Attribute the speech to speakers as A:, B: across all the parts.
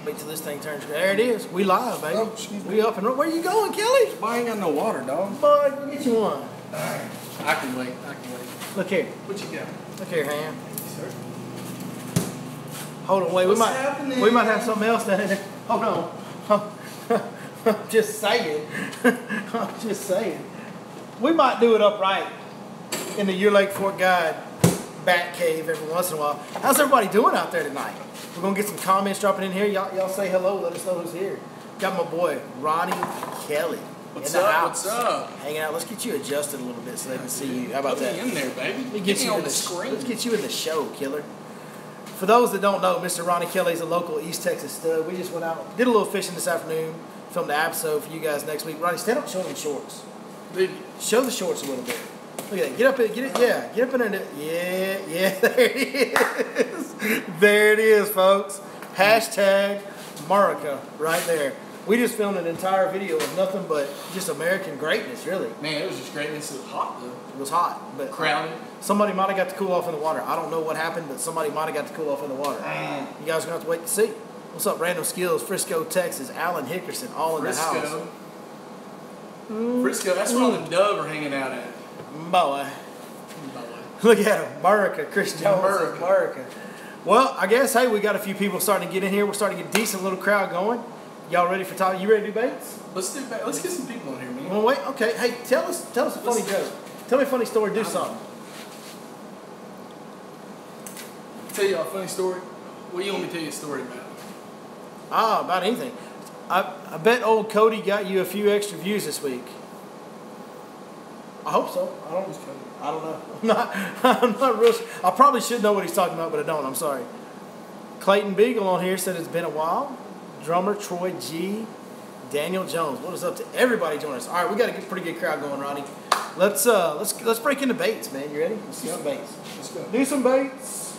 A: Wait till this thing turns. There it is. We live, baby.
B: Oh, excuse me.
A: We up and running. Where you going, Kelly?
B: Boy, I ain't got no water, dog.
A: Boy, go get you one.
B: Alright. I can wait.
A: Look here.
B: What you got?
A: Look here, Ham.
B: Sir.
A: Hold on, wait.
B: What's
A: We
B: happening?
A: might have something else down there. Hold on. I'm just saying. I'm just saying. We might do it upright in the Your Lake Fort Guide bat cave every once in a while. How's everybody doing out there tonight? We're gonna get some comments dropping in here. Y'all say hello. Let us know who's here. Got my boy Ronnie Kelly
B: What's
A: in the
B: up?
A: house.
B: What's up?
A: Hanging out. Let's get you adjusted a little bit so they can see you. How about that?
B: Put me in there, baby.
A: Let me
B: Get
A: get
B: me
A: you
B: on
A: in
B: the screen.
A: Let's get you in the show, killer. For those that don't know, Mr. Ronnie Kelly is a local East Texas stud. We just went out, did a little fishing this afternoon, filmed the episode for you guys next week. Ronnie, stand up and show them shorts.
B: Dude,
A: Show the shorts a little bit. Look at that. Get up in, get it, yeah, get up in there. Yeah, there it is. There it is, folks. Hashtag America right there. We just filmed an entire video of nothing but just American greatness, really.
B: man, it was just great. It was hot, though.
A: It was hot, but
B: Crowded.
A: somebody might have got to cool off in the water. I don't know what happened, but somebody might have got to cool off in the water. You guys are going to have to wait to see. What's up, Random Skills, Frisco, Texas, Alan Hickerson, all in the house.
B: Frisco, that's where all the dove are hanging out at.
A: Boy. Look at him. America, Chris Jones. America. Well, I guess, hey, we got a few people starting to get in here. We're starting to get a decent little crowd going. Y'all ready for talk? You ready to do baits?
B: Let's get some people in here, man.
A: Well, wait, okay. Hey, tell us a funny joke. Tell me a funny story. Do something.
B: Tell you a funny story. What do you want me to tell you a story about?
A: About anything. I bet old Cody got you a few extra views this week. I hope so. I don't know. I'm not real sure. I probably should know what he's talking about, but I don't. I'm sorry. Clayton Beagle on here said it's been a while. Drummer Troy G. Daniel Jones. What is up to everybody joining us? All right, we got a pretty good crowd going, Ronnie. Let's break into baits, man. You ready? Let's do some baits.
B: Let's go.
A: Do some baits.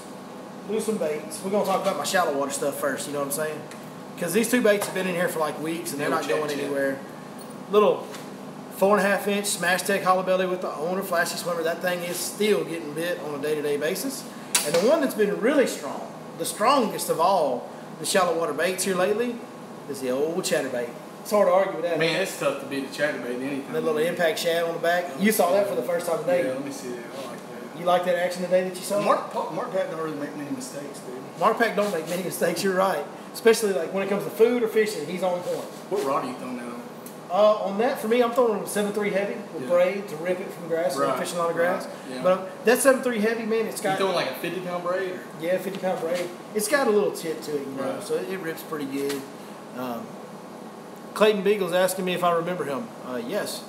A: Do some baits. We're gonna talk about my shallow water stuff first. You know what I'm saying? Because these two baits have been in here for like weeks and they're not going anywhere. Little 4.5 inch Smash Tech hollow belly with the owner flashy swimmer. That thing is still getting bit on a day-to-day basis. And the one that's been really strong, the strongest of all the shallow water baits here lately, is the old ChatterBait. It's hard to argue with that.
B: Man, it's tough to beat a ChatterBait anytime.
A: That little impact shad on the back. You saw that for the first time today.
B: Yeah, let me see that. I like that.
A: You like that action today that you saw?
B: Mark Pat don't really make many mistakes, dude.
A: Mark Pack don't make many mistakes. You're right. Especially like when it comes to food or fishing, he's on point.
B: What rod are you throwing now?
A: On that, for me, I'm throwing 7.3 heavy with braid to rip it from grass. So I'm fishing a lot of grass.
B: Yeah.
A: But that 7.3 heavy, man, it's got...
B: You throwing like a 50-pound braid? Or?
A: Yeah, 50-pound braid. It's got a little tip to it, you know,
B: Right.
A: so it rips pretty good. Clayton Beagle's asking me if I remember him. Yes.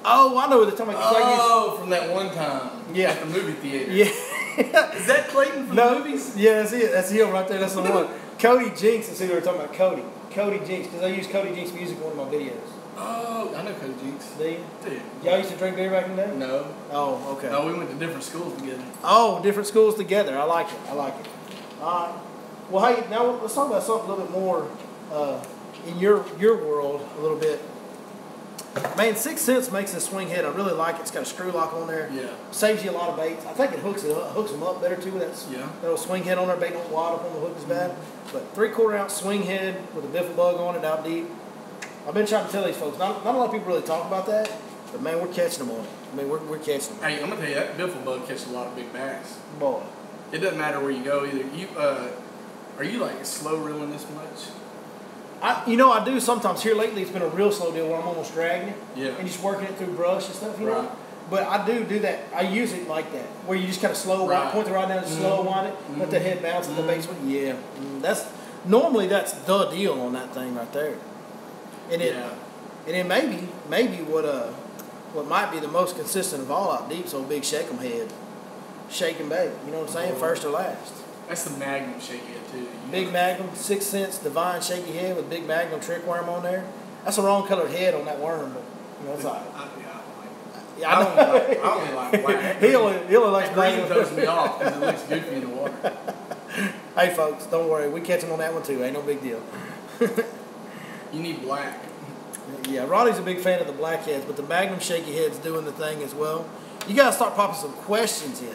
A: Oh, I know what they're talking about.
B: Oh, from that one time.
A: Yeah.
B: At the movie theater.
A: Yeah.
B: Is that Clayton from the movies?
A: Yeah, that's it. That's him right there. That's the one. Cody Jinks is who they were talking about. Cody Jinks, because I use Cody Jinks music in one of my videos.
B: Oh, I know Cody Jinks.
A: Do you?
B: Dude.
A: Y'all used to drink beer back in the day?
B: No.
A: Oh, okay.
B: No, we went to different schools together.
A: Oh, different schools together. I like it. I like it. Well, hey, now let's talk about something a little bit more in your world a little bit. Man, 6 cents makes this swing head. I really like it. It's got a screw lock on there.
B: Yeah.
A: Saves you a lot of baits. I think it hooks them up better too. That little swing head on there. Bait don't wad up on the hook as bad. But 3/4 ounce swing head with a biffle bug on it out deep. I've been trying to tell these folks. Not a lot of people really talk about that, but man, we're catching them on it. I mean, we're catching them.
B: Hey, I'm gonna tell you that biffle bug catches a lot of big bass.
A: Boy.
B: It doesn't matter where you go either. You are you like slow reeling this much?
A: I do sometimes. Here lately, it's been a real slow deal where I'm almost dragging it.
B: Yeah.
A: And just working it through brush and stuff, you
B: Right.
A: know. But I do that. I use it like that, where you just kind of slow
B: Right.
A: point the rod down and slow wind it, let the head bounce and the bait's with you. Yeah. That's the deal on that thing right there. And it maybe what might be the most consistent of all out deep's old big shake 'em head. Shake and bait. You know what I'm saying? First or last.
B: That's the Magnum shaky head too.
A: Big Magnum, 6 cents divine shaky head with big Magnum trick worm on there. That's the wrong colored head on that worm, but you know, it's all right.
B: I don't like black.
A: He only likes
B: green
A: black.
B: throws me off because it looks goofy in the water.
A: Hey folks, don't worry, we catch him on that one too. Ain't no big deal.
B: You need black.
A: Yeah, Ronnie's a big fan of the blackheads, but the Magnum shaky head's doing the thing as well. You gotta start popping some questions in.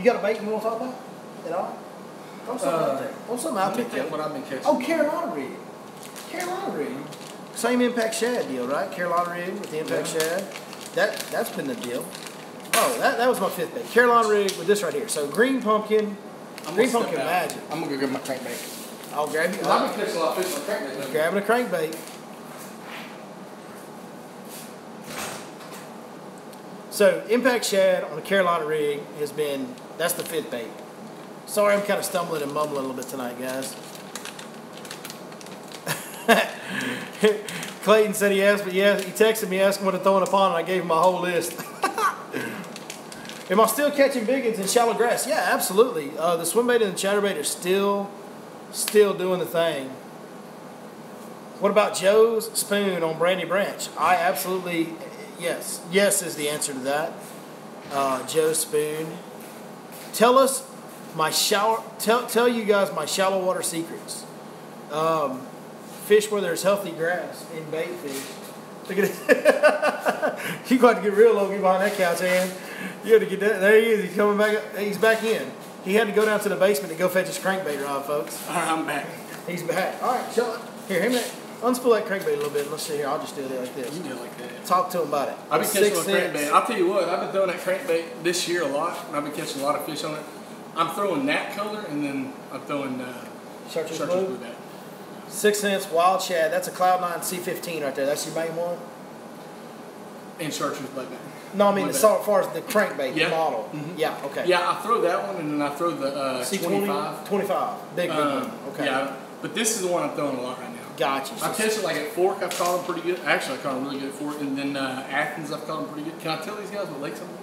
A: You got a bait you want to talk about at all? Throw something out there. Throw something out there.
B: Think what I've been catching.
A: Oh, Carolina rig. Carolina rig. Same impact shad deal, right? Carolina rig with the impact shad. That's been the deal. Oh, that was my 5th bait. Carolina rig with this right here. So green pumpkin. Green pumpkin magic.
B: I'm gonna go grab my crankbait.
A: I'll grab you.
B: I've been catching a lot of fish on crankbait.
A: Grabbing a crankbait. So impact shad on a Carolina rig has been, that's the 5th bait. Sorry, I'm kind of stumbling and mumbling a little bit tonight, guys. Clayton said he asked me, he texted me asking what to throw in a pond, and I gave him my whole list. Am I still catching biggins in shallow grass? Yeah, absolutely. The swim bait and the chatterbait are still doing the thing. What about Joe's spoon on Brandy Branch? I absolutely, yes. Yes is the answer to that. Joe's spoon. Tell us tell you guys my shallow water secrets. Fish where there's healthy grass in bait fish. Look at it. You got to get real low behind that couch, man. You had to get that. There he is. He's coming back. He's back in. He had to go down to the basement to go fetch his crankbait rod, folks.
B: All right, I'm back.
A: He's back. All right, show it. Here, unspool that crankbait a little bit. Let's see here. I'll just do it like this.
B: You do it like that.
A: Talk to him about it.
B: I've been catching a crankbait. I'll tell you what. I've been throwing that crankbait this year a lot, and I've been catching a lot of fish on it. I'm throwing that color, and then I'm throwing
A: Chartreuse blue back. 6 cents wild shad. That's a Cloud9 C15 right there. That's your main one.
B: And chartreuse black.
A: No, I mean as far as the crankbait model.
B: Mm-hmm.
A: Yeah. Okay.
B: Yeah, I throw that one, and then I throw the C25.
A: 25. Big one. Okay.
B: Yeah, but this is the one I'm throwing a lot right now.
A: Gotcha.
B: I catch it like at Fork. I've caught them pretty good. Actually, I caught them really good at Fork, and then Athens. I've caught them pretty good. Can I tell these guys what lakes I'm in?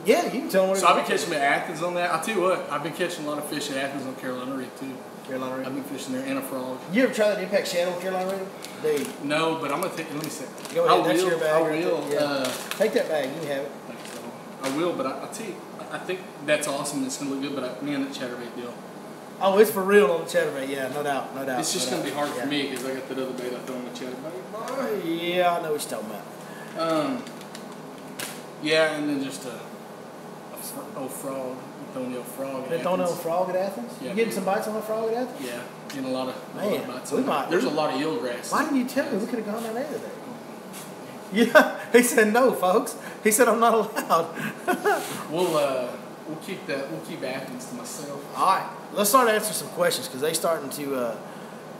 A: Yeah, you can tell them what.
B: So I've been catching at Athens on that. I'll tell you what. I've been catching a lot of fish at Athens on Carolina Rig too.
A: Carolina Rig.
B: I've been fishing there and a frog.
A: You ever try that impact shad on Carolina Rig? Dude.
B: No, but I'm gonna take. Let me see.
A: Go ahead. That's your bag.
B: I will.
A: Yeah. Take that bag. You can have it.
B: Thanks, I will, but I'll tell you. I think that's awesome. It's gonna look good, but man, that chatterbait deal.
A: Oh, it's for real on the chatterbait. Yeah, no doubt, no doubt.
B: It's just gonna be hard for me because I got that other bait I throw on the chatterbait.
A: Yeah, I know what you're talking about.
B: Yeah, and then just a old frog. Throwing the old frog.
A: They're throwing the old frog at Athens.
B: Yeah,
A: you getting some bites on that frog at Athens?
B: Yeah, getting a lot of bites. There's a lot of eelgrass.
A: Why didn't you tell me? We could have gone down there today. Yeah, he said no, folks. He said I'm not allowed.
B: We'll keep that. We'll keep Athens to myself.
A: All right, let's start answering some questions because they're starting to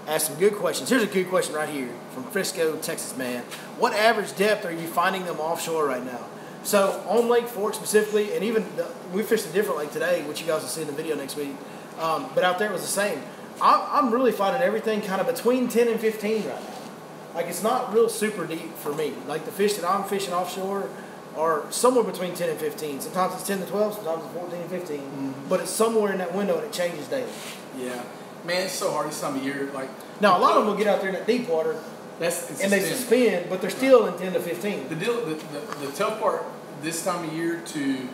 A: ask some good questions. Here's a good question right here from Frisco, Texas man. What average depth are you finding them offshore right now? So on Lake Fork specifically, and even we fished a different lake today, which you guys will see in the video next week. But out there it was the same. I'm really finding everything kind of between 10 and 15 right now. Like it's not real super deep for me. Like the fish that I'm fishing offshore are somewhere between 10 and 15. Sometimes it's 10 to 12, sometimes it's 14 and 15. Mm-hmm. But it's somewhere in that window and it changes daily.
B: Yeah. Man, it's so hard this time of year. Like
A: now, a lot of them will get out there in that deep water and they suspend, but they're still in 10 to 15.
B: The tough part this time of year to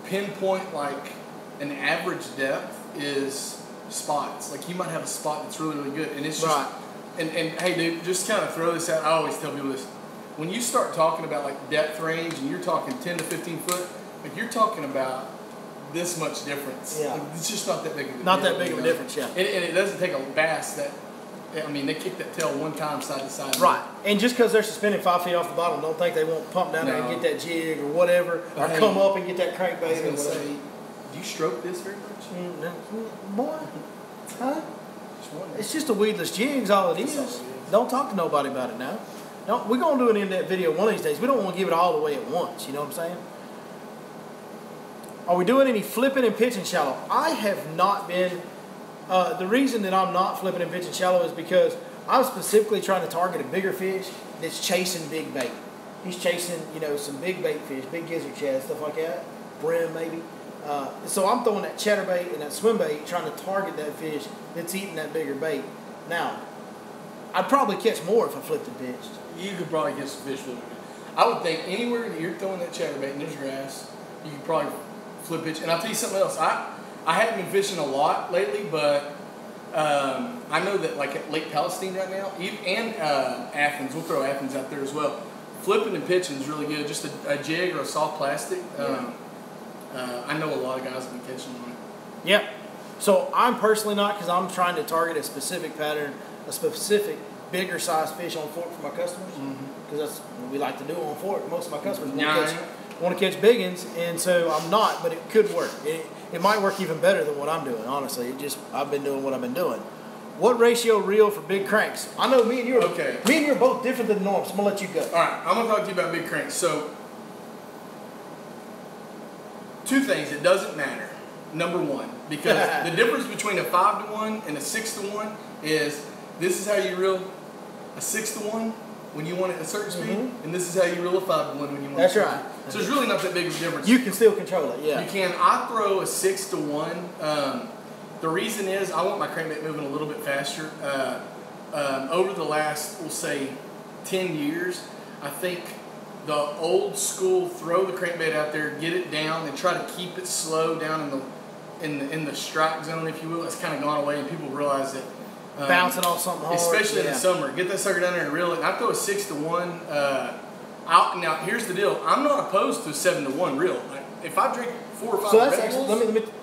B: pinpoint like an average depth is spots. Like you might have a spot that's really, really good, and it's just and hey, dude, just kind of throw this out. I always tell people this: when you start talking about like depth range, and you're talking 10 to 15 foot, like you're talking about this much difference.
A: Yeah,
B: like, it's just not that big of a
A: not that big of a difference. Yeah,
B: and it doesn't take a bass that. I mean, they kick that tail one time side to side.
A: Right. And just because they're suspended 5 feet off the bottom, don't think they won't pump down there and get that jig or whatever, or come up and get that crankbait. I was
B: going to say, do you stroke this very much?
A: Boy, huh? It's just a weedless jig's all it is. Don't talk to nobody about it now. We're going to do an in-depth video one of these days. We don't want to give it all the way at once. You know what I'm saying? Are we doing any flipping and pitching shallow? I have not been. The reason that I'm not flipping and pitching shallow is because I'm specifically trying to target a bigger fish that's chasing big bait. He's chasing, some big bait fish, big gizzard shad, stuff like that, brim maybe. So I'm throwing that chatterbait and that swim bait, trying to target that fish that's eating that bigger bait. Now, I'd probably catch more if I flipped and pitched.
B: You could probably get some fish flipping. I would think anywhere that you're throwing that chatterbait and there's grass, you could probably flip pitch. And I'll tell you something else. I haven't been fishing a lot lately, but I know that like at Lake Palestine right now, and Athens, we'll throw Athens out there as well. Flipping and pitching is really good. Just a jig or a soft plastic. I know a lot of guys have been catching on it.
A: Yeah. So I'm personally not, because I'm trying to target a specific pattern, a specific bigger size fish on fork for my customers, because that's what we like to do on fork. Most of my customers want to catch big ones, and so I'm not, but it could work. It might work even better than what I'm doing, honestly. I've been doing what I've been doing. What ratio reel for big cranks? I know me and you are both different than norm, so I'm going to let you go.
B: All right, I'm going to talk to you about big cranks. So, two things. It doesn't matter. Number one, because the difference between a 5-to-1 and a 6-to-1 is this is how you reel a 6-to-1 when you want it at a certain speed, and this is how you reel a 5-to-1 when you want it.
A: That's right.
B: So it's really not that big of a difference.
A: You can still control it, yeah.
B: You can. I throw a 6-to-1. The reason is I want my crankbait moving a little bit faster. Over the last, we'll say, 10 years, I think the old school throw the crankbait out there, get it down, and try to keep it slow down in the strike zone, if you will. It's kind of gone away, and people realize that
A: bouncing off something hard,
B: especially in the summer. Get that sucker down there and reel it. And I throw a 6-to-1. Now here's the deal. I'm not opposed to a 7-to-1 reel. If I drink 4 or 5
A: so that's actually,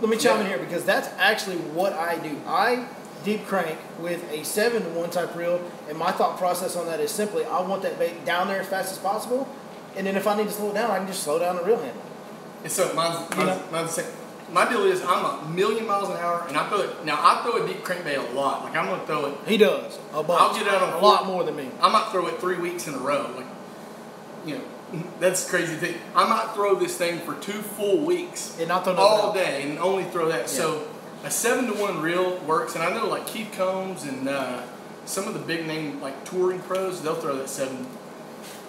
A: let me chime in here, because that's actually what I do. I deep crank with a 7-to-1 type reel, and my thought process on that is simply I want that bait down there as fast as possible, and then if I need to slow it down, I can just slow down the reel handle.
B: And so mine's the same. My deal is I'm a million miles an hour, and I throw it. Now I throw a deep crankbait a lot. Like I'm gonna throw it.
A: He does a bunch.
B: I'll get out on
A: a lot more than me.
B: I might throw it 3 weeks in a row. Like, you know, that's a crazy thing. I might throw this thing for 2 full weeks,
A: and not throw
B: all day, and only throw that. Yeah. So a 7-to-1 reel works, and I know like Keith Combs and some of the big name like touring pros, they'll throw that 7.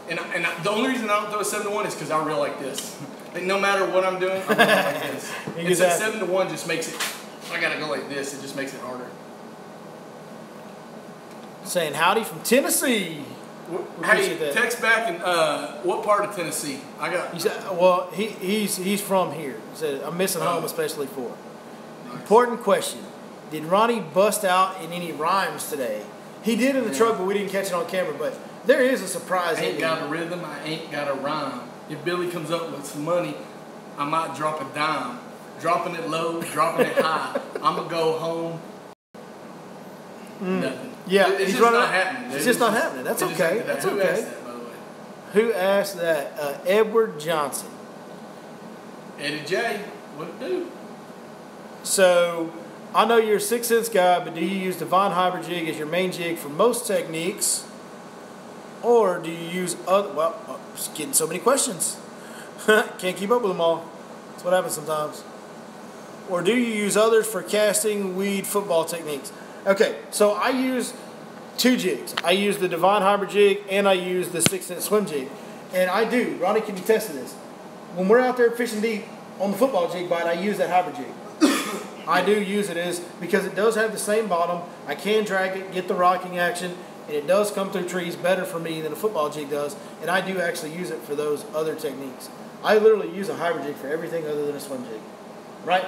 B: And the only reason I don't throw a 7-to-1 is because I reel like this. Like no matter what I'm doing, I reel like this. And so 7-to-1 just makes it. I gotta go like this. It just makes it harder.
A: Saying howdy from Tennessee.
B: Hey, text back and what part of Tennessee? I got.
A: He said, well, he's from here. He said I'm missing home especially for.
B: Nice.
A: Important question: did Ronnie bust out in any rhymes today? He did in the truck, but we didn't catch it on camera. But there is a surprise.
B: I ain't got a rhythm. I ain't got a rhyme. If Billy comes up with some money, I might drop a dime. Dropping it low, dropping it high. I'm gonna go home. Nothing.
A: Yeah,
B: it's just not happening.
A: It's just not happening. That's okay. That's okay.
B: Who asked that, by the way?
A: Who asked that? Edward Johnson.
B: Eddie J. What it do?
A: So, I know you're a 6 cents guy, but do you use Divine Hybrid Jig as your main jig for most techniques? Or do you use other... Well, just getting so many questions. Can't keep up with them all. That's what happens sometimes. Or do you use others for casting, weed, football techniques? Okay, so I use 2 jigs. I use the Divine Hybrid Jig and I use the 6 cent swim jig. And I do. Ronnie can attest to this. When we're out there fishing deep on the football jig bite, I use that hybrid jig. I do use it because it does have the same bottom. I can drag it, get the rocking action, and it does come through trees better for me than a football jig does. And I do actually use it for those other techniques. I literally use a hybrid jig for everything other than a swim jig. Right?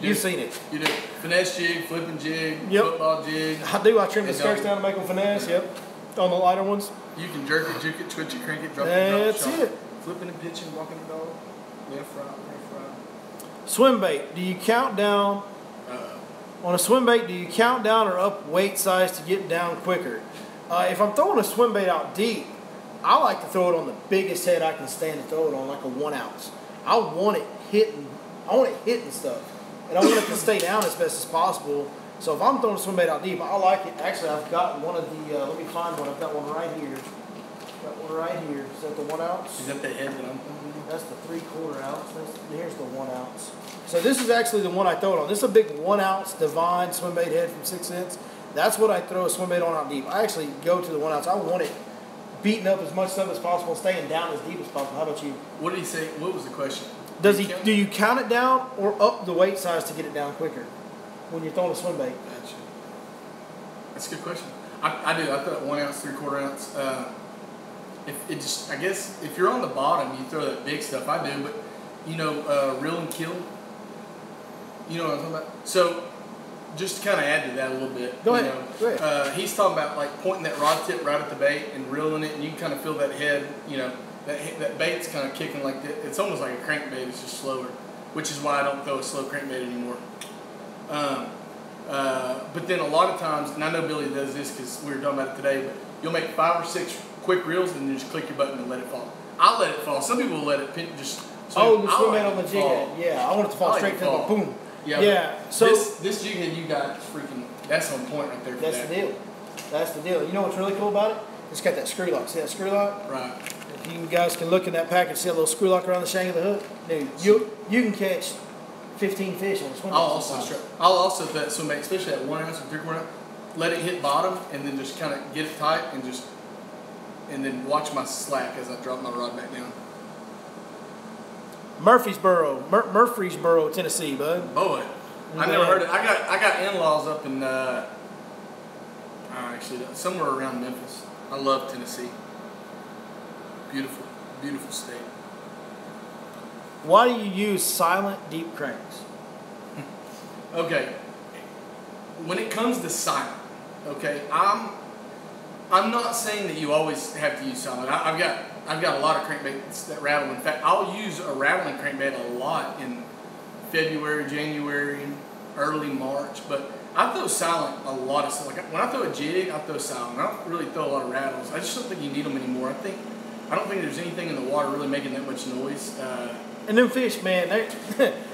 A: You've seen it.
B: You do. Finesse jig, flipping jig, football jig.
A: I do. I trim the skirts down to make them finesse. Yep. On the lighter ones.
B: You can jerk it, juke it, twitch it, crank it, drop it,
A: That's it.
B: Flipping and pitching, walking the dog. Left, right.
A: Swim bait. Do you count down? On a swim bait, do you count down or up weight size to get down quicker? If I'm throwing a swim bait out deep, I like to throw it on the biggest head I can stand to throw it on, like a 1 ounce. I want it hitting. I want it hitting stuff, and I want it to stay down as best as possible. So if I'm throwing a swim bait out deep, I like it. Actually, I've got one of the. Let me find one. I've got one right here. Got one right here. Is that the 1 ounce?
B: Is that the head that I'm throwing?
A: That's the 3/4 ounce. Here's the 1 ounce. So this is actually the one I throw it on. This is a big 1 ounce Divine swim bait head from 6 cents. That's what I throw a swim bait on out deep. I actually go to the 1 ounce. I want it beating up as much stuff as possible, staying down as deep as possible. How about you?
B: What did he say? What was the question?
A: Do you count it down or up the weight size to get it down quicker when you're throwing a swim bait?
B: Gotcha. That's a good question. I do. I throw it 1 ounce, 3/4 ounce. I guess if you're on the bottom, you throw that big stuff. I do, but you know, reel and kill. You know what I'm talking about? So, just to kind of add to that a little bit.
A: Go ahead. Go ahead.
B: He's talking about like pointing that rod tip right at the bait and reeling it, and you can kind of feel that head. You know, that bait's kind of kicking like that. It's almost like a crankbait. It's just slower. which is why I don't throw a slow crankbait anymore. But then a lot of times, and I know Billy does this because we were talking about it today, but you'll make 5 or 6 quick reels and then just click your button and let it fall. I let it fall. Some people will let it just.
A: Oh, the swim bait on the jig head. Yeah, I want it to fall straight to the boom.
B: Yeah.
A: So
B: this jig head you got is freaking. That's on point right there.
A: That's the deal. That's the deal. You know what's really cool about it? It's got that screw lock. See that screw lock?
B: Right.
A: If you guys can look in that package, see a little screw lock around the shank of the hook? Dude, you can catch 15 fish on a swim bait.
B: I'll also that swim bait, especially at 1 ounce or 3/4 ounce, let it hit bottom and then just kind of get it tight and then watch my slack as I drop my rod back down.
A: Murfreesboro, Tennessee, bud.
B: Boy, I never heard it. I got in-laws up in actually somewhere around Memphis. I love Tennessee. Beautiful, beautiful state.
A: Why do you use silent deep cranks?
B: Okay. When it comes to silent, okay, I'm not saying that you always have to use silent. I've got a lot of crankbaits that rattle. In fact, I'll use a rattling crankbait a lot in February, January, early March. But I throw silent a lot of stuff. Like when I throw a jig, I throw silent. I don't really throw a lot of rattles. I just don't think you need them anymore. I don't think there's anything in the water really making that much noise.
A: And them fish, man,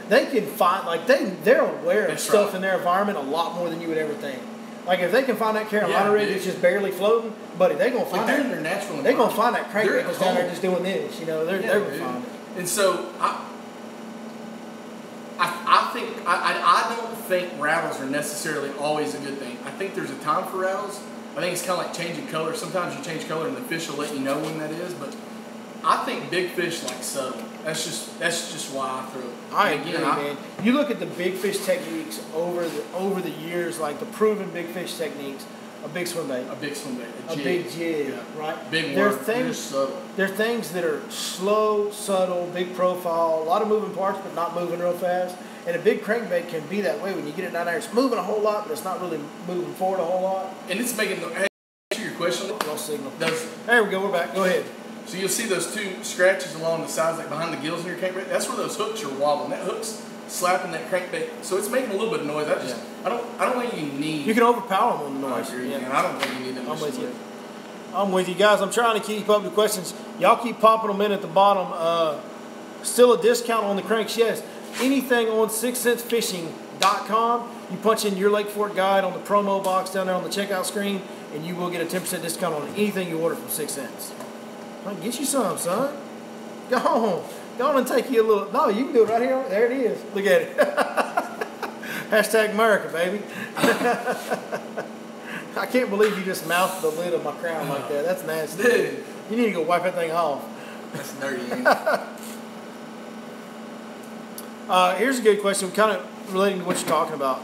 A: they can find, like, they're aware of stuff in their environment a lot more than you would ever think. Like, if they can find that Carolina rig that's just barely floating, buddy, they're going to find
B: they're in their natural environment.
A: They're going to find that crankbait that's down there just doing this. You know, they're going to find it.
B: And so, I don't think rattles are necessarily always a good thing. I think there's a time for rattles. I think it's kind of like changing color. Sometimes you change color and the fish will let you know when that is, but I think big fish like subtle. That's just why I throw it.
A: I agree, man. You look at the big fish techniques over the years, like the proven big fish techniques, a big swim bait,
B: a jig,
A: big jig, right?
B: Big
A: there are
B: work,
A: things
B: subtle.
A: There are things that are slow, subtle, big profile, a lot of moving parts, but not moving real fast. And a big crankbait can be that way when you get it down there. It's moving a whole lot, but it's not really moving forward a whole lot.
B: And it's making the answer your question.
A: No signal. There we go. We're back. Go ahead.
B: So you'll see those 2 scratches along the sides, like behind the gills in your crankbait. That's where those hooks are wobbling. That hook's slapping that crankbait, so it's making a little bit of noise. I don't think you need.
A: You can overpower them on the noise.
B: I agree, man. I don't think you need that much.
A: I'm with you guys. I'm trying to keep up with questions. Y'all keep popping them in at the bottom. Still a discount on the cranks? Yes. Anything on 6centsfishing.com. You punch in your Lake Fork guide on the promo box down there on the checkout screen, and you will get a 10% discount on anything you order from 6 Cents. I'll get you some, son. Go on and take you a little. No, you can do it right here. There it is. Look at it. Hashtag America, baby. I can't believe you just mouthed the lid of my crown like that. That's nasty.
B: Dude.
A: You need to go wipe that thing off.
B: That's dirty, ain't it?
A: Here's a good question, kind of relating to what you're talking about.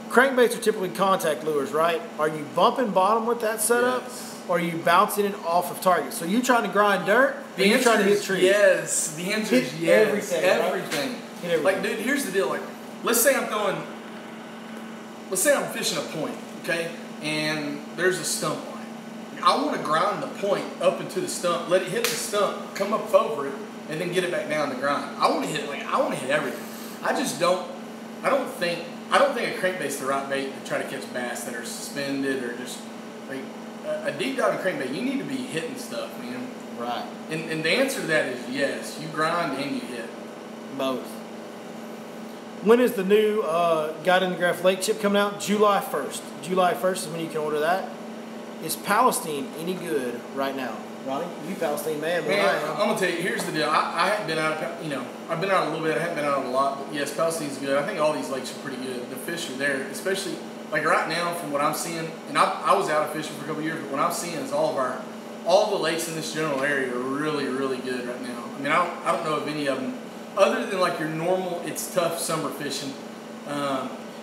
A: Crankbaits are typically contact lures, right? Are you bumping bottom with that setup?
B: Yes.
A: Or are you bouncing it off of target? So you trying to grind dirt?
B: The answer
A: trying to hit
B: is
A: trees?
B: yes. The answer is yes.
A: Everything.
B: Everything.
A: Right? Everything.
B: Like, dude, here's the deal. Like, let's say I'm fishing a point, okay, and there's a stump line. I want to grind the point up into the stump, let it hit the stump, come up over it, and then get it back down to grind. I want to hit everything. I don't think a crankbait's the right bait to try to catch bass that are suspended or just like a deep diving crankbait. You need to be hitting stuff, man.
A: Right.
B: And the answer to that is yes. You grind and you hit.
A: Both. When is the new Guide in the Graph Lake chip coming out? July 1st. July 1st is when you can order that. Is Palestine any good right now? Ronnie, you Palestine man.
B: I'm gonna tell you. Here's the deal. I haven't been out. I've been out a little bit. I haven't been out a lot. But yes, Palestine's good. I think all these lakes are pretty good. The fish are there, especially like right now from what I'm seeing. And I was out of fishing for a couple of years, but what I'm seeing is all the lakes in this general area are really, really good right now. I mean, I don't know of any of them other than like your normal. It's tough summer fishing.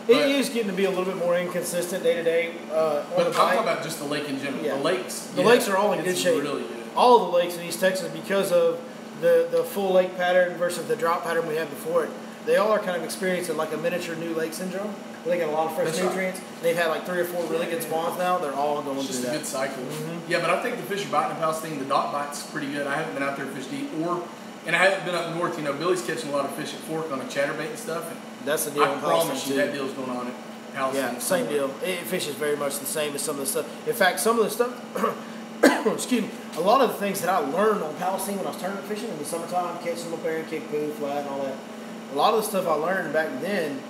A: It is getting to be a little bit more inconsistent day to day.
B: But I'm talking about just the lake in general. Yeah. The lakes
A: are all in good shape.
B: Really good.
A: All of the lakes in East Texas, because of the full lake pattern versus the drop pattern we had before it, they all are kind of experiencing like a miniature new lake syndrome. Where they got a lot of fresh nutrients. Right. They've had like 3 or 4 really good spawns now. They're all going through that.
B: It's just a good cycle. Mm-hmm. Yeah, but I think the fish are biting in Palestine. The dock bite's pretty good. I haven't been out there to fish deep or And I haven't been up north. You know, Billy's catching a lot of fish at Fork on a ChatterBait and stuff. And
A: that's the deal.
B: I promise you that deal's going on at Palestine.
A: Yeah, same deal. It fishes very much the same as some of the stuff. In fact, some of the stuff, excuse me, a lot of the things that I learned on Palestine when I was tournament fishing in the summertime, catching them up there and kick poo, flat, and all that. A lot of the stuff I learned back then,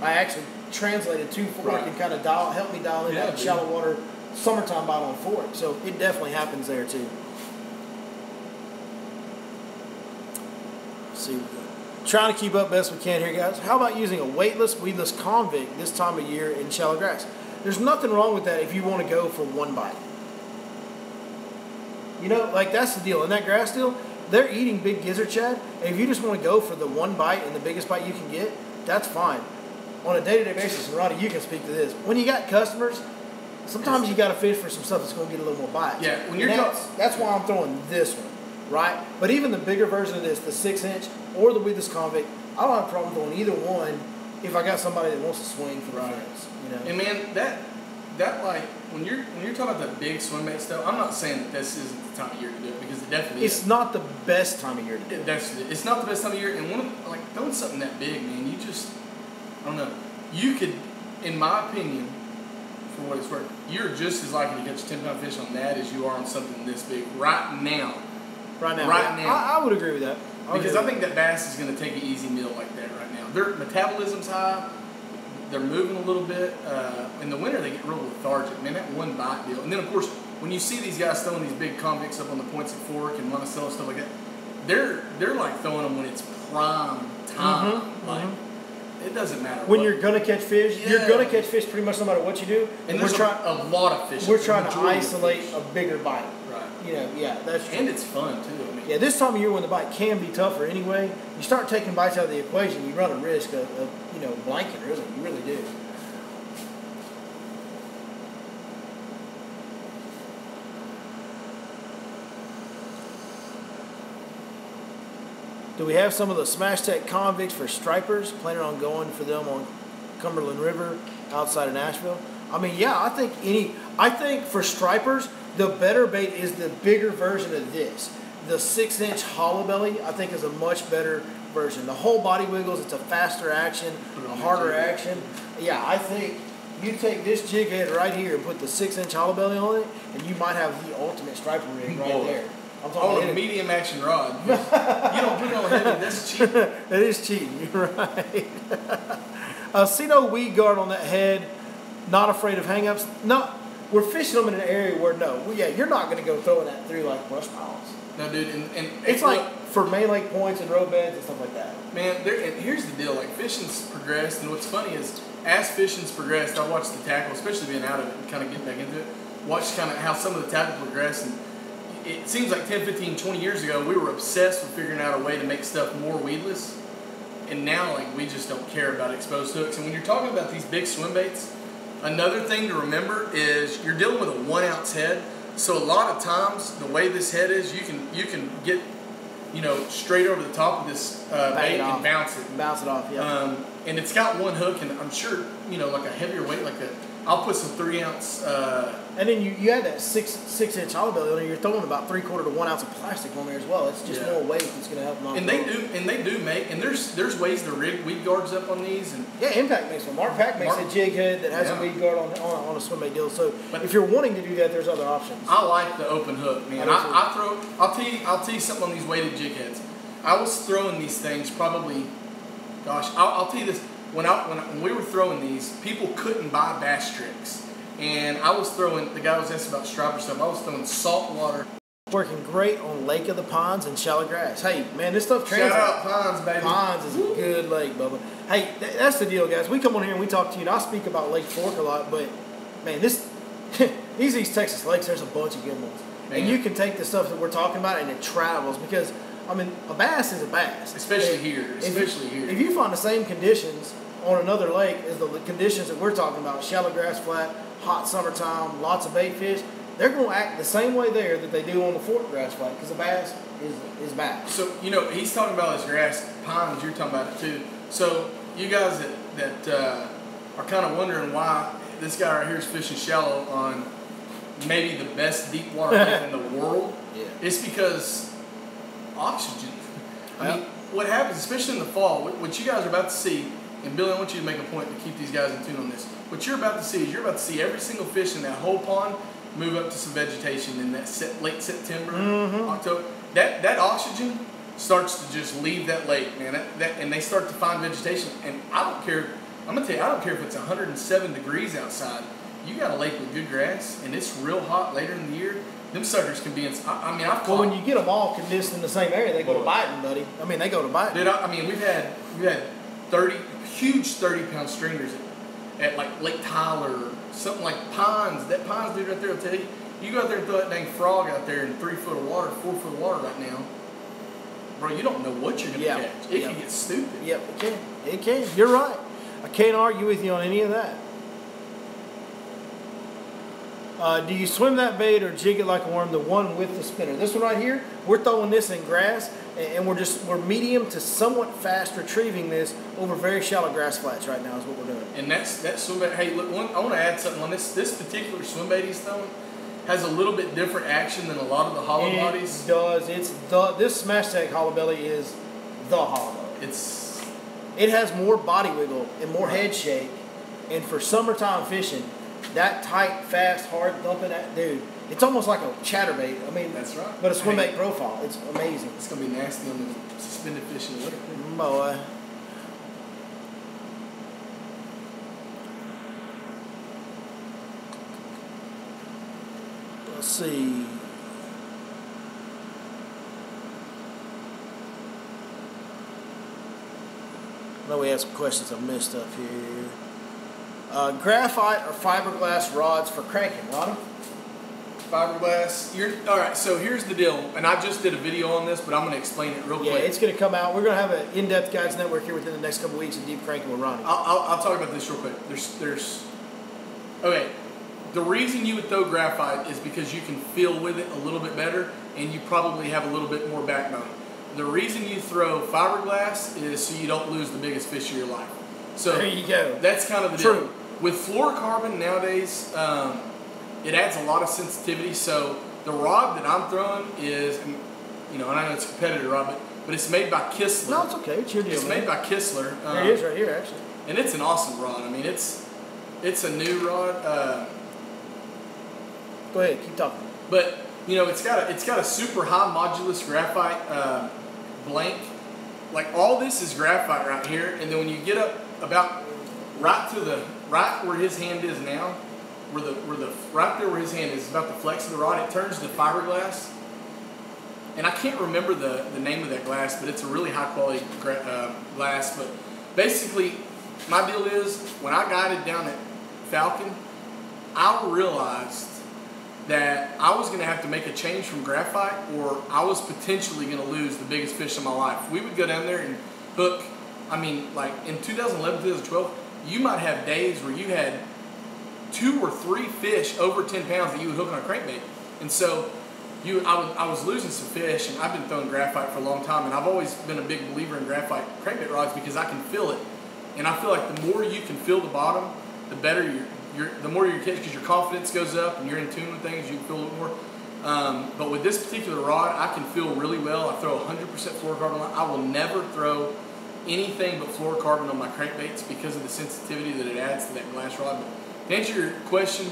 A: I actually translated to Fork and kind of helped me dial in that shallow water summertime bite on Fork. So it definitely happens there too. Let's see, trying to keep up best we can here, guys. How about using a weightless, weedless convict this time of year in shallow grass? There's nothing wrong with that if you want to go for one bite. You know, like that's the deal. In that grass deal, they're eating big gizzard shad, and if you just want to go for the one bite and the biggest bite you can get, that's fine. On a day-to-day basis, and Ronnie, you can speak to this. When you got customers, sometimes you got to fish for some stuff that's going to get a little more bites.
B: Yeah, when you're
A: that's why I'm throwing this one, right? But even the bigger version of this, the 6-inch or the weedless convict, I don't have a problem throwing either one if I got somebody that wants to swing for the fence. You know?
B: And man, that like when you're talking about the big swimbait stuff, I'm not saying that this isn't the time of year to do it because it definitely is.
A: It's not the best time of year to do it.
B: It's not the best time of year, and like throwing something that big, man, you just I don't know. You could, in my opinion, for what it's worth, you're just as likely to catch a 10-pound fish on that as you are on something this big right now.
A: Right now. I would agree with that.
B: Because I think that bass is going to take an easy meal like that right now. Their metabolism's high. They're moving a little bit. In the winter, they get real lethargic. Man, that one bite deal. And then, of course, when you see these guys throwing these big convicts up on the points at Fork and Monticello and stuff like that, they're like throwing them when it's prime time. It doesn't matter.
A: When you're going to catch fish, you're going to catch fish pretty much no matter what you do.
B: And there's a lot of fish.
A: We're trying to isolate a bigger bite.
B: Right.
A: You know, yeah, that's true.
B: And it's fun, too. I mean,
A: yeah, this time of year when the bite can be tougher anyway, you start taking bites out of the equation, you run a risk of blanking, really. You really do. Do we have some of the Smash Tech convicts for stripers? Planning on going for them on Cumberland River outside of Nashville? I mean, yeah, I think for stripers, the better bait is the bigger version of this. The 6-inch hollow belly, I think, is a much better version. The whole body wiggles, it's a faster action, a harder action. Yeah, I think you take this jig head right here and put the 6-inch hollow belly on it, and you might have the ultimate striper rig right there. I'm talking
B: on a medium action rod. You don't put it on heavy, that's cheating.
A: That is cheating, you're right. See no weed guard on that head, not afraid of hang-ups. No, we're fishing them in an area where, you're not going to go throwing that through like brush piles.
B: No, dude, and
A: it's like for main lake points and road beds and stuff like that.
B: Man, and here's the deal, like fishing's progressed, and what's funny is as fishing's progressed, I watched the tackle, especially being out of it and kind of getting back into it, watched kind of how some of the tackle progressed, and it seems like 10, 15, 20 years ago, we were obsessed with figuring out a way to make stuff more weedless. And now, like, we just don't care about exposed hooks. And when you're talking about these big swim baits, another thing to remember is you're dealing with a 1-ounce head. So a lot of times, the way this head is, you can get, straight over the top of this bait and bounce it.
A: Bounce it off, yeah.
B: And it's got one hook, and I'm sure, like a heavier weight, I'll put some 3-ounce.
A: And then you add that 6-inch hollow belly on there. You're throwing about 3/4 to 1 ounce of plastic on there as well. It's just more weight that's going to help knock.
B: And they do make. And there's ways to rig weed guards up on these. And
A: yeah, Impact makes one. Mark Pack makes a jig head that has a weed guard on a swim bait deal. So if you're wanting to do that, there's other options.
B: I like the open hook, man. I'll tell you something on these weighted jig heads. I was throwing these things probably. Gosh, I'll tell you this. When we were throwing these, people couldn't buy bass tricks. And I was throwing, the guy was asking about striper stuff, I was throwing salt water.
A: Working great on Lake of the Ponds and shallow grass. Hey, man, this stuff translates.
B: Shout out Ponds, baby.
A: Ponds is a good lake, Bubba. Hey, that's the deal, guys. We come on here and we talk to you, and I speak about Lake Fork a lot, but, man, these East Texas lakes, there's a bunch of good ones. Man. And you can take the stuff that we're talking about and it travels because, I mean, a bass is a bass.
B: Especially here.
A: If you find the same conditions on another lake as the conditions that we're talking about, shallow grass flat, hot summertime, lots of bait fish, they're going to act the same way there that they do on the Fork grass flat because the bass is back.
B: So, he's talking about his grass ponds, you're talking about it too. So, you guys that are kind of wondering why this guy right here is fishing shallow on maybe the best deep water lake in the world, it's because oxygen. I mean, what happens, especially in the fall, what you guys are about to see, and Billy, I want you to make a point to keep these guys in tune on this. What you're about to see is you're about to see every single fish in that whole pond move up to some vegetation in that late September, October. That oxygen starts to just leave that lake, man. And they start to find vegetation. And I don't care. I'm gonna tell you, I don't care if it's 107 degrees outside. You got a lake with good grass, and it's real hot later in the year. Them suckers can be in. I mean, I've caught.
A: Well, when you get them all condensed in the same area, they go to biting, buddy. I mean, they go to biting.
B: Dude, I mean, we've had huge 30-pound stringers at like Lake Tyler, or something like Pines. That Pines dude right there will tell you. You go out there and throw that dang frog out there in 3 foot of water, 4 foot of water right now, bro. You don't know what you're gonna catch. It can get stupid.
A: Yep, it can. It can. You're right. I can't argue with you on any of that. Do you swim that bait or jig it like a worm? The one with the spinner. This one right here, we're throwing this in grass, and we're medium to somewhat fast retrieving this over very shallow grass flats right now is what we're doing.
B: And that swim bait. Hey, look, I want to add something on this. This particular swim bait he's throwing has a little bit different action than a lot of the hollow bodies.
A: It does. This smash tag hollow belly is the hollow belly. It has more body wiggle and more head shake, and for summertime fishing, that tight, fast, hard thumping, dude, it's almost like a ChatterBait. I mean,
B: that's right.
A: But a swim bait profile. It's amazing.
B: It's gonna be nasty on the suspended fish in the winter.
A: Boy. Let's see. I know we had some questions I missed up here. Graphite or fiberglass rods for cranking, Ronnie?
B: Fiberglass. All right, so here's the deal, and I just did a video on this, but I'm going to explain it real quick.
A: Yeah, it's going to come out. We're going to have an in-depth guides network here within the next couple of weeks of deep cranking with Ronnie.
B: I'll talk about this real quick. Okay, the reason you would throw graphite is because you can feel with it a little bit better, and you probably have a little bit more backbone. The reason you throw fiberglass is so you don't lose the biggest fish of your life. So
A: there you go.
B: That's kind of the deal. With fluorocarbon nowadays, it adds a lot of sensitivity. So the rod that I'm throwing is, and I know it's a competitor rod, but it's made by Kistler.
A: No, it's okay. It's your deal.
B: It's made by Kistler.
A: There it is right here, actually.
B: And it's an awesome rod. I mean, it's a new rod.
A: Go ahead, keep talking.
B: But it's got a super high modulus graphite blank. Like all this is graphite right here, and then when you get up about right where his hand is now, right there where his hand is about the flex of the rod, it turns to fiberglass. And I can't remember the name of that glass, but it's a really high quality glass. But basically, my deal is when I guided down at Falcon, I realized that I was going to have to make a change from graphite, or I was potentially going to lose the biggest fish of my life. We would go down there and hook. I mean, like in 2011, 2012, you might have days where you had 2 or 3 fish over 10 pounds that you would hook on a crankbait. And so I was losing some fish, and I've been throwing graphite for a long time, and I've always been a big believer in graphite crankbait rods because I can feel it. And I feel like the more you can feel the bottom, the better the more you catch, because your confidence goes up and you're in tune with things, you can feel a little more. But with this particular rod, I can feel really well. I throw 100% fluorocarbon line. I will never throw anything but fluorocarbon on my crankbaits because of the sensitivity that it adds to that glass rod. But to answer your question,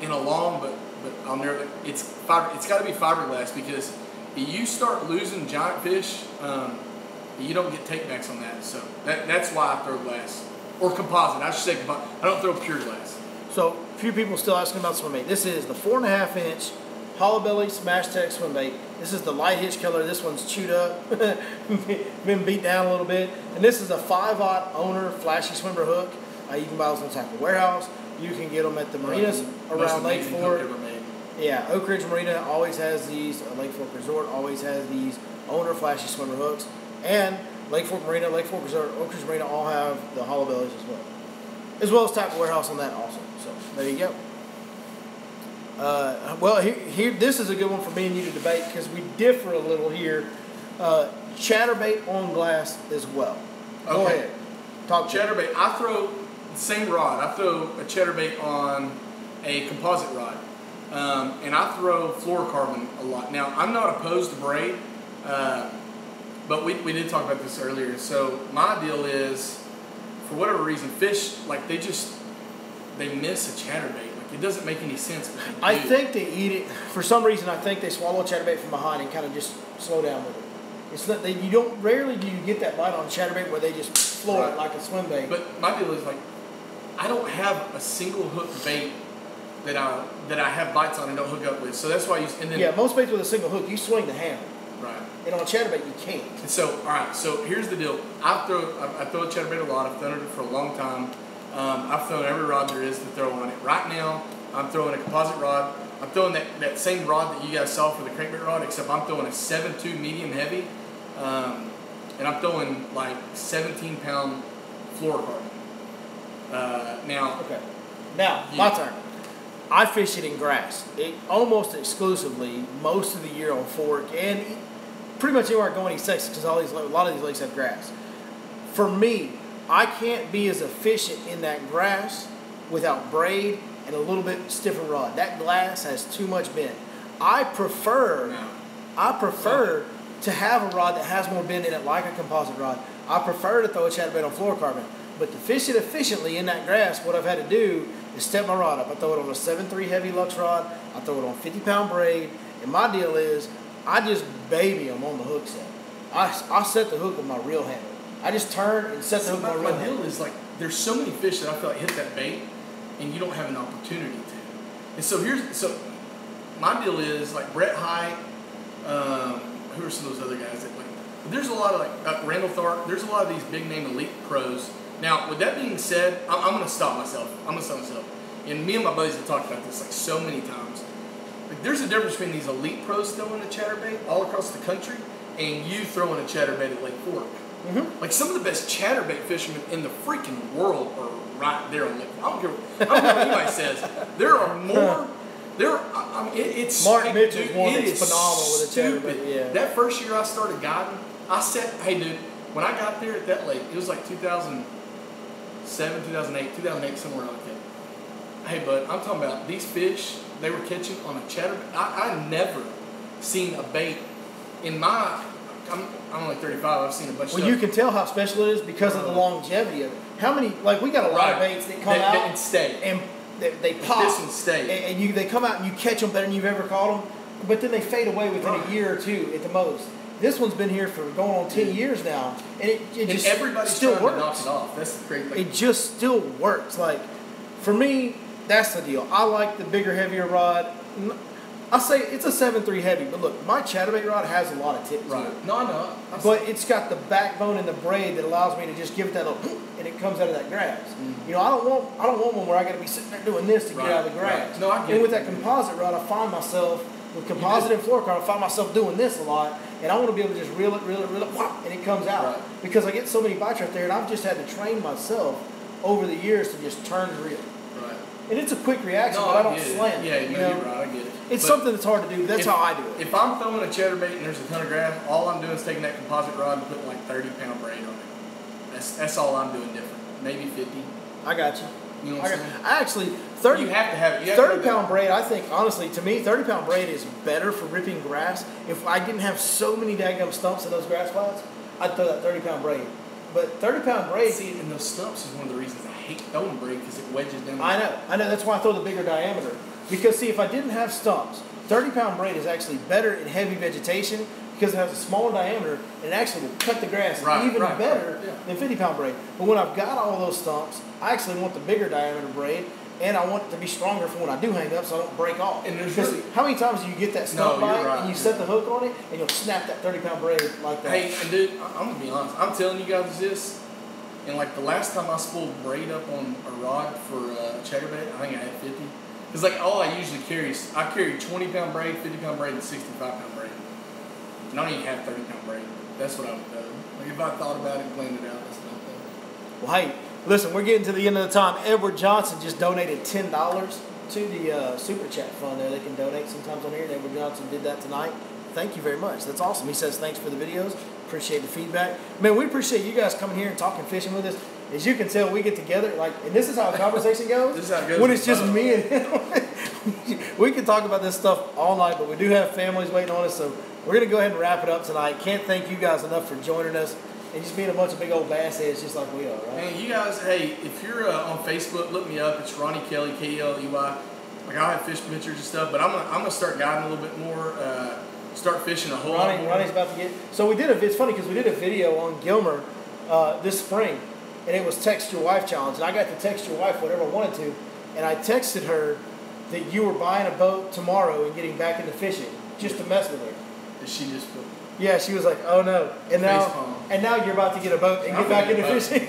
B: in a long, but I'll never. It's got to be fiberglass, because if you start losing giant fish, you don't get takebacks on that. So that's why I throw glass. Or composite. I should say composite. I don't throw pure glass.
A: So, a few people still asking about swim bait. This is the 4.5 inch hollow belly smash tech swim bait. This is the light hitch color. This one's chewed up, been beat down a little bit. And this is a 5/0 owner flashy swimmer hook. You can buy those on Tackle Warehouse. You can get them at the marinas around Lake Fork. Yeah, Oak Ridge Marina always has these. Lake Fork Resort always has these owner flashy swimmer hooks. And Lake Fork Marina, Lake Fork Resort, Oak Ridge Marina all have the hollow bellies as well as Tackle Warehouse on that also. So there you go. Well, here this is a good one for me and you to debate because we differ a little here. ChatterBait on glass as well. Go ahead. Talk
B: ChatterBait. I throw the same rod. I throw a ChatterBait on a composite rod, and I throw fluorocarbon a lot. Now I'm not opposed to braid. But we did talk about this earlier. So my deal is, for whatever reason, fish, like they miss a chatterbait. Like it doesn't make any sense.
A: I think they eat it for some reason. I think they swallow a chatterbait from behind and kind of just slow down with it. It's not rarely do you get that bite on chatterbait where they just floor it like a swim bait.
B: But my deal is like, I don't have a single hook bait that I have bites on and don't hook up with. So that's why
A: most baits with a single hook, you swing the handle.
B: Right.
A: And on a chatterbait, you can't.
B: And so, all right. So here's the deal. I throw a chatterbait a lot. I've thrown it for a long time. I've thrown every rod there is to throw on it. Right now, I'm throwing a composite rod. I'm throwing that same rod that you guys saw for the crankbait rod, except I'm throwing a 7.2 medium heavy, and I'm throwing like 17-pound fluorocarbon.
A: Now, my turn. I fish it in grass. Almost exclusively, most of the year on fork, and pretty much anywhere I go in East Texas because a lot of these lakes have grass. For me, I can't be as efficient in that grass without braid and a little bit stiffer rod. That glass has too much bend. I prefer to have a rod that has more bend in it, like a composite rod. I prefer to throw a chatterbait on fluorocarbon. But to fish it efficiently in that grass, what I've had to do is step my rod up. I throw it on a 7.3 heavy Lux rod. I throw it on 50-pound braid. And my deal is, I just baby them on the hook set. I set the hook with my reel handle. I just turn and set the hook with my reel handle.
B: My deal is like, there's so many fish that I feel like hit that bait, and you don't have an opportunity to. And so my deal is like Brett High. Who are some of those other guys that like? There's a lot of like Randall Tharp. There's a lot of these big name elite pros. Now, with that being said, I'm going to stop myself. And me and my buddies have talked about this like so many times. Like, there's a difference between these elite pros throwing a chatterbait all across the country and you throwing a chatterbait at Lake Fork. Mm-hmm. Like some of the best chatterbait fishermen in the freaking world are right there on Lake Fork. I don't care what anybody says. There are more. It's
A: Mark Mitchell's one that's phenomenal with a chatterbait. Yeah.
B: That first year I started guiding, I said, hey dude, when I got there at that lake, it was like 2007, 2008, somewhere like that. Hey bud, I'm talking about these fish they were catching on a chatterbait. I never seen a bait in my. I'm only 35. I've seen a bunch of stuff.
A: Well, you can tell how special it is because of the longevity of it. How many? Like we got a lot of baits that come out
B: and stay,
A: and they pop.
B: This one stay,
A: and they come out and you catch them better than you've ever caught them, but then they fade away within a year or two at the most. This one's been here for going on 10 years now, and it just
B: everybody's
A: still
B: trying
A: works.
B: To knock it off. That's the great thing.
A: It just still works. Like for me, that's the deal. I like the bigger, heavier rod. I say it's a 7.3 heavy, but look, my chatterbait rod has a lot of tip to it.
B: No.
A: But it's got the backbone and the braid that allows me to just give it that little, and it comes out of that grass. Mm. You know, I don't want one where I got to be sitting there doing this to get out of the grass.
B: Right. No, I get
A: and with that composite rod, I find myself with composite and fluorocarbon, I find myself doing this a lot, and I want to be able to just reel it, whop, and it comes out.
B: Right.
A: Because I get so many bites right there, and I've just had to train myself over the years to just turn and reel.
B: Right.
A: And it's a quick reaction, but I don't slam.
B: Yeah, you're right. I get it.
A: It's something that's hard to do. That's how I do it.
B: If I'm throwing a chatterbait and there's a ton of grass, all I'm doing is taking that composite rod and putting like 30-pound braid on it. That's all I'm doing different. Maybe 50.
A: I got you.
B: You know what I'm saying?
A: I actually 30.
B: You have to have it.
A: 30-pound braid. I think honestly, to me, 30-pound braid is better for ripping grass. If I didn't have so many daggum stumps in those grass flats, I'd throw that 30-pound braid. But 30-pound braid.
B: See, and those stumps is one of the reasons I hate throwing braid because it wedges down.
A: I know. That's why I throw the bigger diameter. Because see, if I didn't have stumps, 30-pound braid is actually better in heavy vegetation because it has a smaller diameter and it actually will cut the grass even better than 50-pound braid. But when I've got all those stumps, I actually want the bigger diameter braid, and I want it to be stronger for when I do hang up so I don't break off. And because how many times do you get that stump bite and you set the hook on it and you'll snap that 30-pound braid like that?
B: Hey, and dude, I'm going to be honest. I'm telling you guys this, and like the last time I spooled braid up on a rod for a chatterbait, I think I had 50. It's like all I usually carry is I carry 20-pound braid, 50-pound braid, and 65-pound braid. And I don't even have 30-pound braid. That's what I would do. Like if I thought about it and planned it out, that's what I would do.
A: Well, hey, listen, we're getting to the end of the time. Edward Johnson just donated $10 to the Super Chat fund there. They can donate sometimes on here. And Edward Johnson did that tonight. Thank you very much. That's awesome. He says thanks for the videos. Appreciate the feedback. Man, we appreciate you guys coming here and talking fishing with us. As you can tell, we get together, and this is how a conversation goes.
B: This is how it goes.
A: When it's just me and him. We can talk about this stuff all night, but we do have families waiting on us, so we're going to go ahead and wrap it up tonight. Can't thank you guys enough for joining us and just being a bunch of big old bass heads just like we are, right?
B: And you guys, hey, if you're on Facebook, look me up. It's Ronnie Kelly, K-E-L-E-Y. Like, I have fish pictures and stuff, but I'm gonna start guiding a little bit more. Start fishing a whole lot more.
A: Ronnie's about to get. So it's funny because we did a video on Gilmer this spring, and it was text your wife challenge, and I got to text your wife whatever I wanted to, and I texted her that you were buying a boat tomorrow and getting back into fishing just to mess with her.
B: Did she just put?
A: Yeah, she was like, "Oh no!" And now you're about to get a boat and get back into fishing.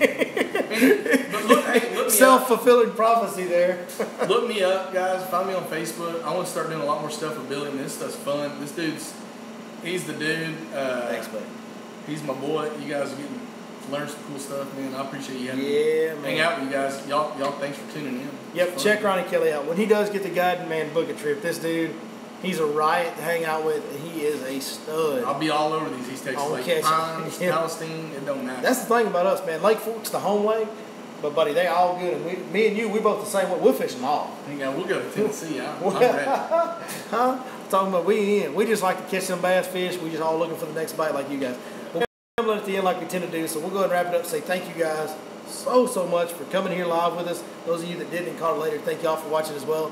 B: But look me
A: self-fulfilling prophecy there.
B: Look me up, guys. Find me on Facebook. I want to start doing a lot more stuff with Billy. This stuff's fun. He's the dude.
A: Thanks, buddy.
B: He's my boy. You guys are getting to learn some cool stuff, man. I appreciate you having me hang out with you guys. Y'all, thanks for tuning in.
A: Yep, check Ronnie Kelly out. When he does get the guiding, man, book a trip. This dude, he's a riot to hang out with. He is a stud.
B: I'll be all over these East Texas Lake Pines, Palestine. It don't matter.
A: That's the thing about us, man. Lake Fork's the home lake, but buddy, they all good. And me and you, we both the same way. We'll fish them all.
B: Yeah, we'll go to Tennessee. I'm ready.
A: Huh? Talking about we just like to catch some bass fish. We just all looking for the next bite like you guys. We'll come at the end like we tend to do. So we'll go ahead and wrap it up and say thank you guys so much for coming here live with us. Those of you that didn't and caught it later, thank y'all for watching as well.